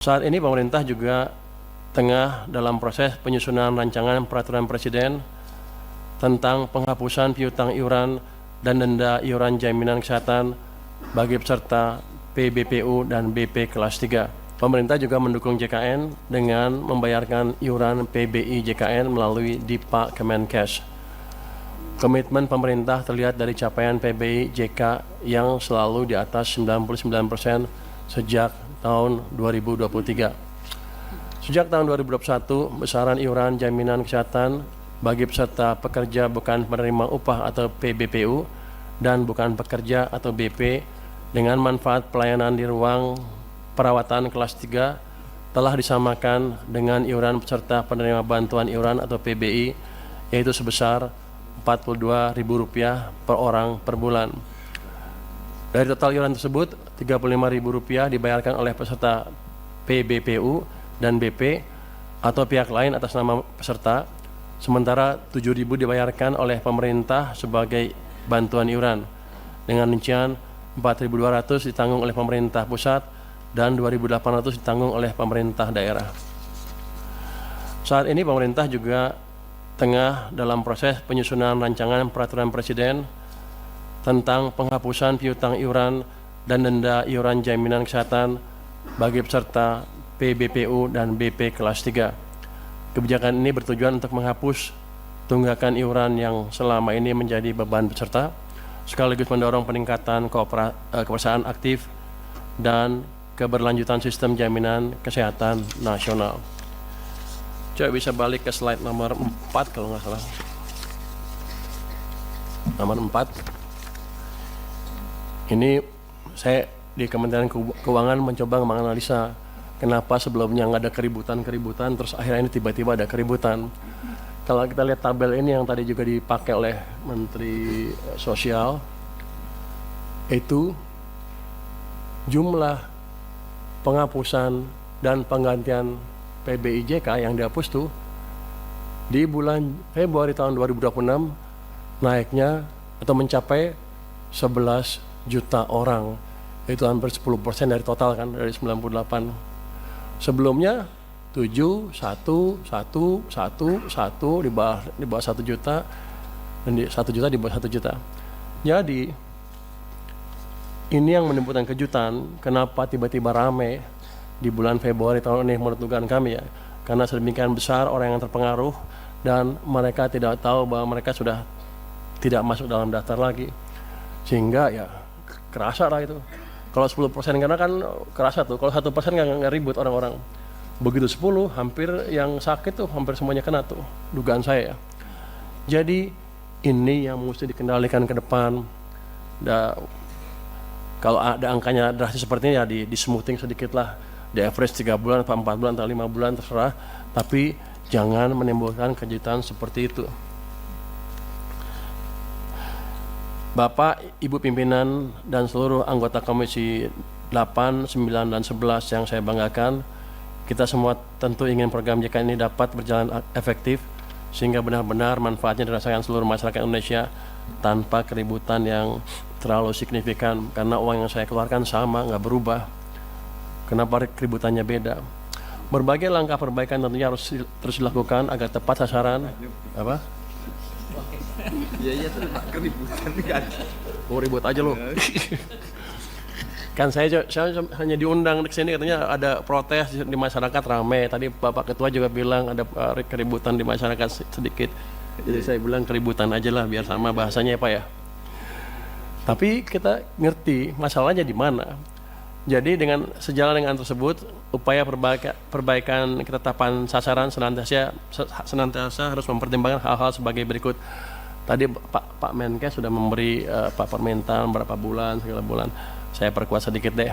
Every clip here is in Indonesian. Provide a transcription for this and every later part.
Saat ini pemerintah juga tengah dalam proses penyusunan rancangan peraturan presiden tentang penghapusan piutang iuran dan denda iuran jaminan kesehatan bagi peserta PBPU dan BP kelas 3. Pemerintah juga mendukung JKN dengan membayarkan iuran PBI JKN melalui DIPA Kemenkes. Komitmen pemerintah terlihat dari capaian PBI JK yang selalu di atas 99% sejak tahun 2023. Sejak tahun 2021, besaran iuran jaminan kesehatan bagi peserta pekerja bukan penerima upah atau PBPU dan bukan pekerja atau BP dengan manfaat pelayanan di ruang perawatan kelas 3 telah disamakan dengan iuran peserta penerima bantuan iuran atau PBI, yaitu sebesar Rp42.000 per orang per bulan. Dari total iuran tersebut, Rp35.000 dibayarkan oleh peserta PBPU dan BP atau pihak lain atas nama peserta, sementara Rp7.000 dibayarkan oleh pemerintah sebagai bantuan iuran. Dengan rincian Rp4.200 ditanggung oleh pemerintah pusat dan Rp2.800 ditanggung oleh pemerintah daerah. Saat ini pemerintah juga tengah dalam proses penyusunan rancangan peraturan presiden tentang penghapusan piutang iuran dan denda iuran jaminan kesehatan bagi peserta PBPU dan BP kelas 3. Kebijakan ini bertujuan untuk menghapus tunggakan iuran yang selama ini menjadi beban peserta, sekaligus mendorong peningkatan kepesertaan aktif dan keberlanjutan sistem jaminan kesehatan nasional. Coba bisa balik ke slide nomor 4 kalau nggak salah. Nomor 4. Ini saya di Kementerian Keuangan mencoba menganalisa kenapa sebelumnya nggak ada keributan, terus akhirnya ini tiba-tiba ada keributan. Kalau kita lihat tabel ini yang tadi juga dipakai oleh Menteri Sosial, itu jumlah penghapusan dan penggantian PBIJK yang dihapus tuh di bulan Februari tahun 2026 naiknya atau mencapai 11 juta orang, itu hampir 10% dari total kan, dari 98. Sebelumnya 7, 1, 1, 1, 1 di bawah 1 juta, dan 1 juta di bawah 1 juta. Jadi ini yang menimbulkan kejutan, kenapa tiba-tiba rame di bulan Februari tahun ini menurut dugaan kami ya, karena sedemikian besar orang yang terpengaruh dan mereka tidak tahu bahwa mereka sudah tidak masuk dalam daftar lagi, sehingga ya kerasa lah itu. Kalau 10% karena kan kerasa tuh, kalau 1% nggak ribut orang-orang. Begitu 10, hampir yang sakit tuh hampir semuanya kena tuh, dugaan saya ya. Jadi ini yang mesti dikendalikan ke depan. Kalau ada angkanya drastis seperti ini ya di smoothing sedikit lah, di average 3 bulan, 4 bulan, atau 5 bulan terserah, tapi jangan menimbulkan kejutan seperti itu. Bapak, Ibu pimpinan, dan seluruh anggota Komisi 8, 9, dan 11 yang saya banggakan, kita semua tentu ingin program JK ini dapat berjalan efektif, sehingga benar-benar manfaatnya dirasakan seluruh masyarakat Indonesia tanpa keributan yang terlalu signifikan, karena uang yang saya keluarkan sama, nggak berubah. Kenapa keributannya beda? Berbagai langkah perbaikan tentunya harus terus dilakukan agar tepat sasaran. Apa? Iya tuh keributan kan. Oh, ribut aja lo. Kan saya hanya diundang ke sini, katanya ada protes di masyarakat rame. Tadi Bapak Ketua juga bilang ada keributan di masyarakat sedikit. Jadi saya bilang keributan aja lah biar sama bahasanya ya Pak ya. Tapi kita ngerti masalahnya di mana. Jadi dengan sejalan dengan tersebut, upaya perbaikan ketetapan sasaran senantiasa harus mempertimbangkan hal-hal sebagai berikut. Tadi Pak Menkes sudah memberi permintaan berapa bulan, segala bulan. Saya perkuat sedikit deh.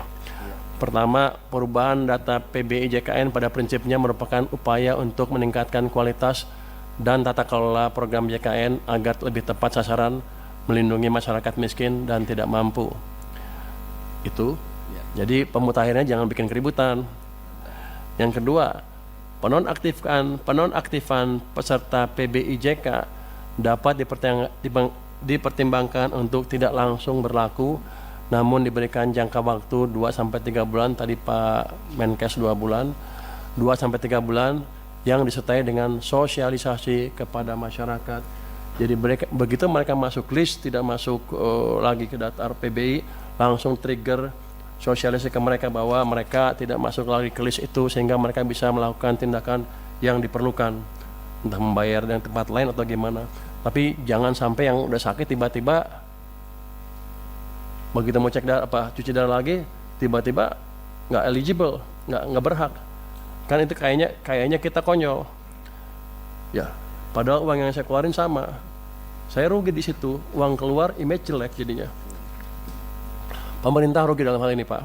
Pertama, perubahan data PBI JKN pada prinsipnya merupakan upaya untuk meningkatkan kualitas dan tata kelola program JKN agar lebih tepat sasaran, melindungi masyarakat miskin dan tidak mampu. Itu. Jadi pemutahirannya jangan bikin keributan. Yang kedua, penonaktifan peserta PBIJK dapat dipertimbangkan untuk tidak langsung berlaku namun diberikan jangka waktu 2-3 bulan, tadi Pak Menkes 2 bulan, 2-3 bulan yang disertai dengan sosialisasi kepada masyarakat. Jadi begitu mereka masuk list, tidak masuk lagi ke daftar PBI, langsung trigger sosialisasi ke mereka bahwa mereka tidak masuk lagi ke list itu, sehingga mereka bisa melakukan tindakan yang diperlukan, entah membayar dengan tempat lain atau gimana. Tapi jangan sampai yang udah sakit tiba-tiba begitu mau cek darah, cuci darah lagi, tiba-tiba nggak eligible, nggak berhak. Kan itu kayaknya kita konyol. Ya, padahal uang yang saya keluarin sama. Saya rugi di situ, uang keluar, image jelek jadinya. Pemerintah rugi dalam hal ini, Pak.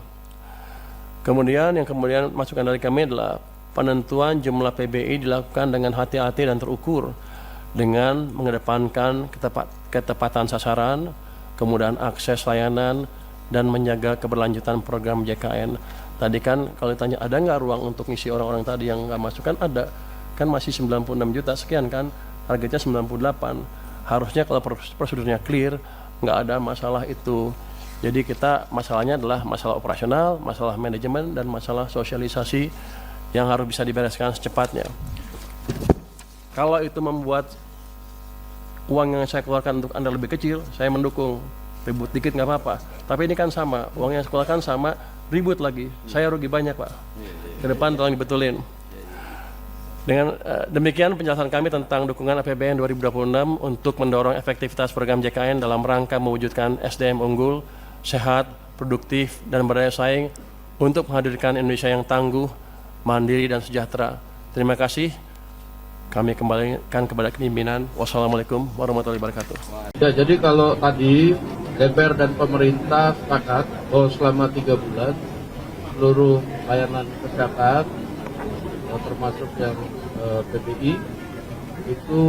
Kemudian masukan dari kami adalah penentuan jumlah PBI dilakukan dengan hati-hati dan terukur, dengan mengedepankan ketepatan sasaran, kemudian akses layanan, dan menjaga keberlanjutan program JKN. Tadi kan kalau ditanya ada nggak ruang untuk ngisi orang-orang tadi yang nggak masuk, kan ada, kan masih 96 juta sekian kan, targetnya 98. Harusnya kalau prosedurnya clear, nggak ada masalah itu. Jadi masalahnya adalah masalah operasional, masalah manajemen, dan masalah sosialisasi yang harus bisa dibereskan secepatnya. Kalau itu membuat uang yang saya keluarkan untuk Anda lebih kecil, saya mendukung. Ribut dikit nggak apa-apa. Tapi ini kan sama, uang yang saya keluarkan sama, ribut lagi. Saya rugi banyak, Pak. Ke depan tolong dibetulin. Dengan demikian penjelasan kami tentang dukungan APBN 2026 untuk mendorong efektivitas program JKN dalam rangka mewujudkan SDM unggul, sehat, produktif, dan berdaya saing untuk menghadirkan Indonesia yang tangguh, mandiri, dan sejahtera. Terima kasih. Kami kembalikan kepada pimpinan. Wassalamualaikum warahmatullahi wabarakatuh. Ya, jadi kalau tadi DPR dan pemerintah sepakat bahwa selama 3 bulan seluruh layanan kesehatan, termasuk yang PBI, itu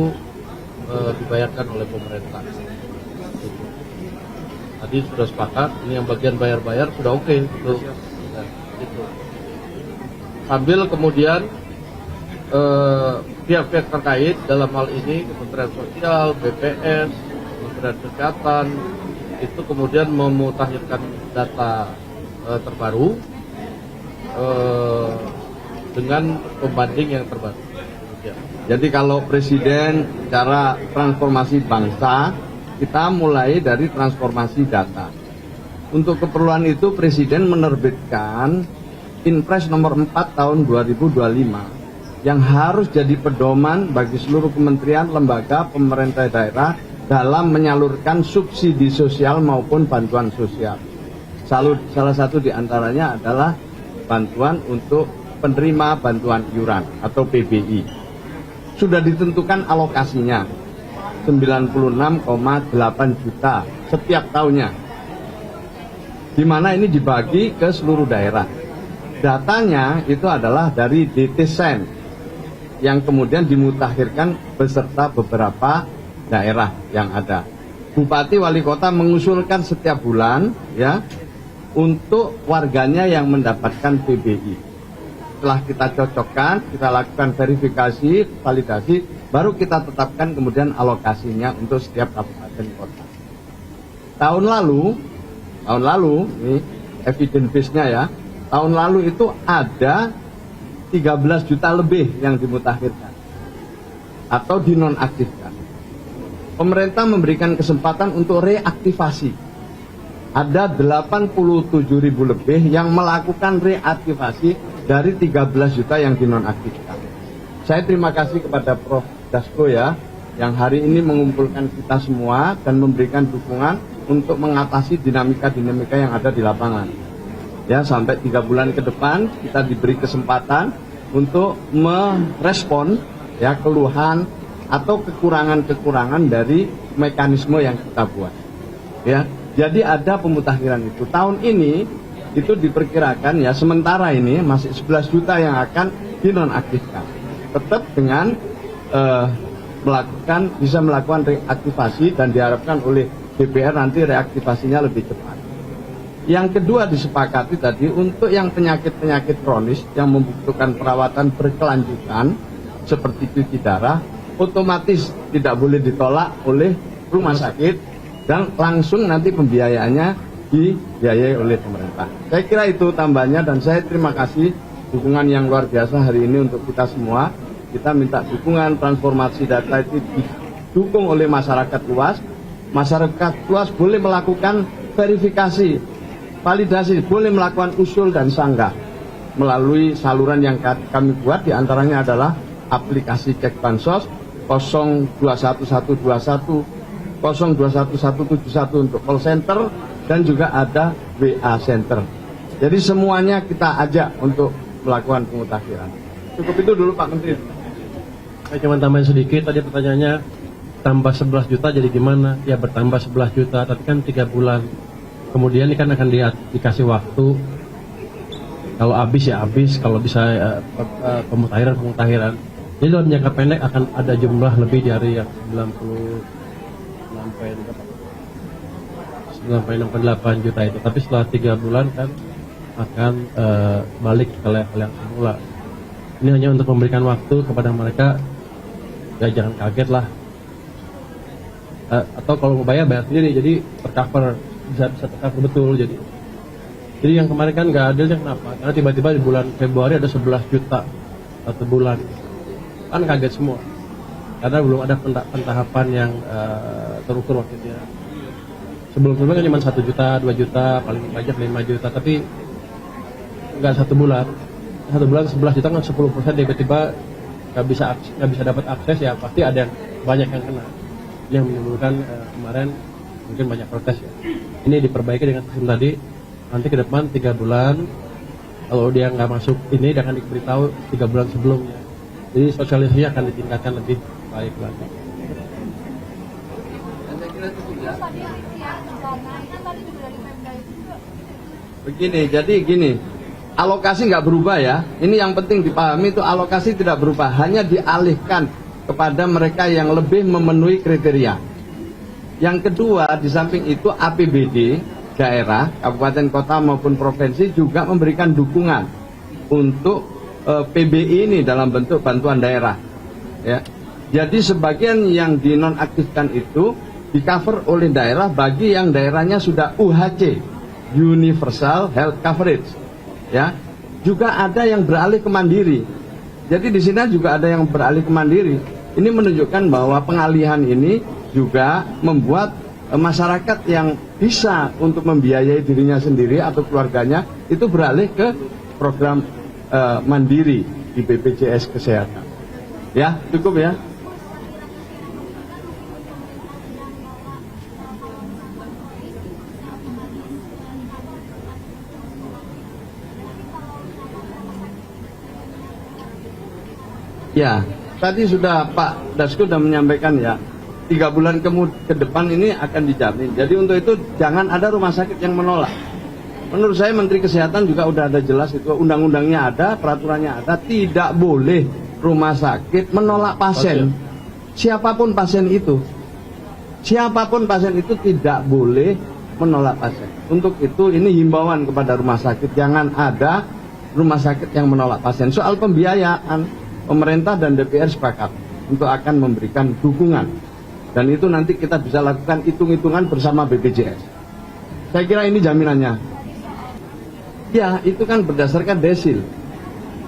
dibayarkan oleh pemerintah. Tadi sudah sepakat, ini yang bagian bayar-bayar sudah oke. Sambil kemudian pihak-pihak terkait dalam hal ini Kementerian Sosial, BPS, Kementerian Kesehatan itu kemudian memutakhirkan data terbaru dengan pembanding yang terbaru. Ya. Jadi kalau Presiden bicara transformasi bangsa, kita mulai dari transformasi data. Untuk keperluan itu Presiden menerbitkan Inpres nomor 4 tahun 2025 yang harus jadi pedoman bagi seluruh kementerian, lembaga, pemerintah daerah dalam menyalurkan subsidi sosial maupun bantuan sosial. Salah satu diantaranya adalah bantuan untuk penerima bantuan iuran atau PBI. Sudah ditentukan alokasinya 96,8 juta setiap tahunnya, di mana ini dibagi ke seluruh daerah. Datanya itu adalah dari DTSen yang kemudian dimutakhirkan beserta beberapa daerah yang ada. Bupati wali kota mengusulkan setiap bulan ya untuk warganya yang mendapatkan PBI. Setelah kita cocokkan, kita lakukan verifikasi, validasi, baru kita tetapkan kemudian alokasinya untuk setiap kabupaten kota. Tahun lalu ini evidence base-nya ya. Tahun lalu itu ada 13 juta lebih yang dimutakhirkan atau dinonaktifkan. Pemerintah memberikan kesempatan untuk reaktivasi. Ada 87.000 lebih yang melakukan reaktivasi dari 13 juta yang dinonaktifkan. Saya terima kasih kepada Prof. Dasko ya, yang hari ini mengumpulkan kita semua dan memberikan dukungan untuk mengatasi dinamika-dinamika yang ada di lapangan. Ya, sampai 3 bulan ke depan kita diberi kesempatan untuk merespon ya keluhan atau kekurangan-kekurangan dari mekanisme yang kita buat. Ya, jadi ada pemutakhiran itu. Tahun ini itu diperkirakan ya sementara ini masih 11 juta yang akan dinonaktifkan. Tetap dengan bisa melakukan reaktivasi dan diharapkan oleh DPR nanti reaktivasinya lebih cepat. Yang kedua disepakati tadi untuk yang penyakit-penyakit kronis yang membutuhkan perawatan berkelanjutan seperti cuci darah, otomatis tidak boleh ditolak oleh rumah sakit dan langsung nanti pembiayaannya dibiayai oleh pemerintah. Saya kira itu tambahnya, dan saya terima kasih dukungan yang luar biasa hari ini untuk kita semua. Kita minta dukungan transformasi data itu didukung oleh masyarakat luas. Masyarakat luas boleh melakukan verifikasi, validasi, boleh melakukan usul dan sanggah melalui saluran yang kami buat, diantaranya adalah aplikasi Cek Bansos 021121, 021171 untuk call center, dan juga ada WA center. Jadi semuanya kita ajak untuk melakukan pemutakhiran. Cukup itu dulu Pak Menteri. Saya cuma tambahin sedikit, tadi pertanyaannya tambah 11 juta jadi gimana? Ya bertambah 11 juta, tapi kan 3 bulan. Kemudian ini kan akan dikasih waktu. Kalau habis ya habis, kalau bisa pemutakhiran. Jadi dalam jangka pendek akan ada jumlah lebih dari yang 98 juta itu. Tapi setelah 3 bulan kan akan balik ke level yang semula. Ini hanya untuk memberikan waktu kepada mereka, ya jangan kaget lah. Atau kalau mau bayar sendiri, jadi tercover, bisa tercover betul. Jadi yang kemarin kan nggak adilnya kenapa? Karena tiba-tiba di bulan Februari ada 11 juta satu bulan, kan kaget semua. Karena belum ada pentahapan yang terukur waktunya. Sebelum-sebelumnya kan cuma 1 juta, 2 juta, paling banyak 5 juta, tapi nggak satu bulan. 1 bulan 11 juta kan 10%, tiba-tiba nggak bisa dapat akses, ya pasti ada yang banyak yang kena. Ini yang menimbulkan kemarin mungkin banyak protes ya. Ini diperbaiki dengan sistem tadi. Nanti ke depan 3 bulan, kalau dia nggak masuk ini, dia akan diberitahu 3 bulan sebelumnya. Jadi sosialisasinya akan ditingkatkan lebih baik lagi. Begini, jadi gini, alokasi nggak berubah ya. Ini yang penting dipahami, itu alokasi tidak berubah, hanya dialihkan kepada mereka yang lebih memenuhi kriteria. Yang kedua, di samping itu APBD daerah, kabupaten kota maupun provinsi juga memberikan dukungan untuk PBI ini dalam bentuk bantuan daerah. Ya. Jadi sebagian yang dinonaktifkan itu di cover oleh daerah bagi yang daerahnya sudah UHC, Universal Health Coverage. Ya. Juga ada yang beralih ke mandiri. Jadi di sini juga ada yang beralih ke mandiri. Ini menunjukkan bahwa pengalihan ini juga membuat masyarakat yang bisa untuk membiayai dirinya sendiri atau keluarganya itu beralih ke program mandiri di BPJS Kesehatan. Ya, cukup ya. Ya, tadi sudah Pak Dasko sudah menyampaikan ya, 3 bulan ke depan ini akan dijamin. Jadi untuk itu jangan ada rumah sakit yang menolak. Menurut saya Menteri Kesehatan juga udah ada jelas itu, undang-undangnya ada, peraturannya ada, tidak boleh rumah sakit menolak pasien. Siapapun pasien itu. Siapapun pasien itu tidak boleh menolak pasien. Untuk itu ini himbauan kepada rumah sakit, jangan ada rumah sakit yang menolak pasien. Soal pembiayaan, pemerintah dan DPR sepakat untuk akan memberikan dukungan. Dan itu nanti kita bisa lakukan hitung-hitungan bersama BPJS. Saya kira ini jaminannya. Ya, itu kan berdasarkan desil.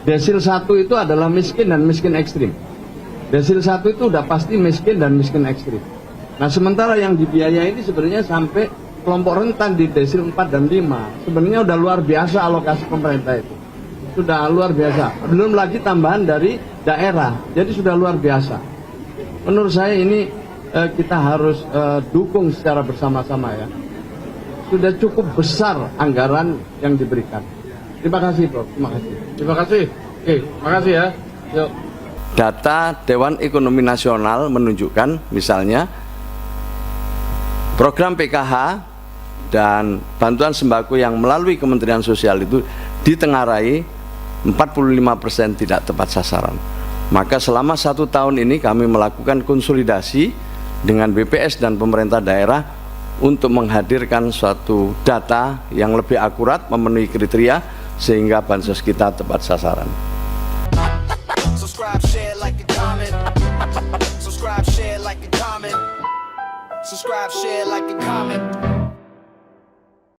Desil 1 itu adalah miskin dan miskin ekstrim. Desil 1 itu udah pasti miskin dan miskin ekstrim. Nah, sementara yang dibiayai ini sebenarnya sampai kelompok rentan di desil 4 dan 5. Sebenarnya udah luar biasa alokasi pemerintah itu. Sudah luar biasa. Belum lagi tambahan dari daerah. Jadi sudah luar biasa. Menurut saya ini kita harus dukung secara bersama-sama ya. Sudah cukup besar anggaran yang diberikan. Terima kasih Prof. Terima kasih. Terima kasih. Oke, makasih ya. Yuk. Data Dewan Ekonomi Nasional menunjukkan misalnya program PKH dan bantuan sembako yang melalui Kementerian Sosial itu ditengarai 45% tidak tepat sasaran. Maka selama 1 tahun ini kami melakukan konsolidasi dengan BPS dan pemerintah daerah untuk menghadirkan suatu data yang lebih akurat, memenuhi kriteria sehingga bansos kita tepat sasaran. Subscribe, share, like a comment. Subscribe, share, like a comment. Subscribe, share, like a comment.